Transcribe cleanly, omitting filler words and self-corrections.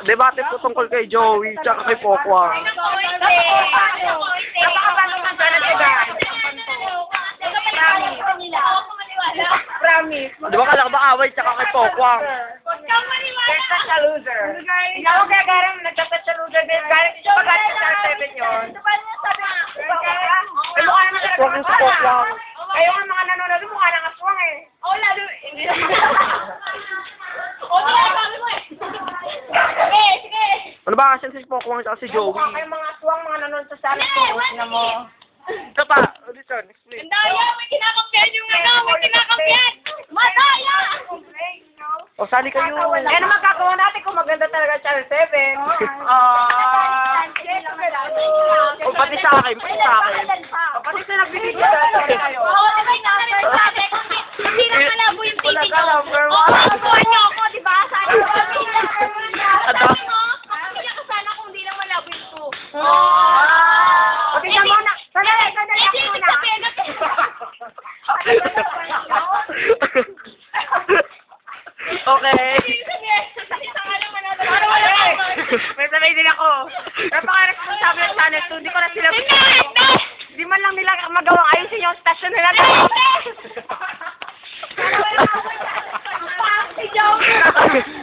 Debate po tungkol kay Joey tsaka kay Pokwa. Promise. Di ba kala ba away tsaka kay Pokwa? You're such a loser. Ikaw ang kaya garang nagtatouch a loser din. Garang pag-atch sa 7 yun. Ay, mukha naman talaga Huwag yung si Pokwa. Kayo ang mga nanonood, mukha nang aswang eh. Oo, lalo. Hindi naman. Ano ba kasi si Pokwa tsaka si Joey? Mukha kayong mga aswang, mga nanonood sa sana. Tingnan mo. Ito pa, listen, explain. May kinakampiyan yung may kinakampiyan! Madaya! O, sali kayo. Eh, ano magkakawa natin kung maganda talaga Channel 7? O, pati sa akin, pati sa akin. Pati sa nagbibigay sa tayo. Oo, diba yung sabi, hindi na malabo yung TV nyo. number Oo, one. nakakuha nyo ako, diba? Sana ko kami. Sabi mo, makapila ka sana kung hindi lang malabo yung 2. Okay, sa muna. Sandali ako muna. Okay. May sabay din ako. Napaka-responsable ng Channel 2. Hindi ko na sila Hindi man lang nila magawang ayusin yung station nila. Si Joey!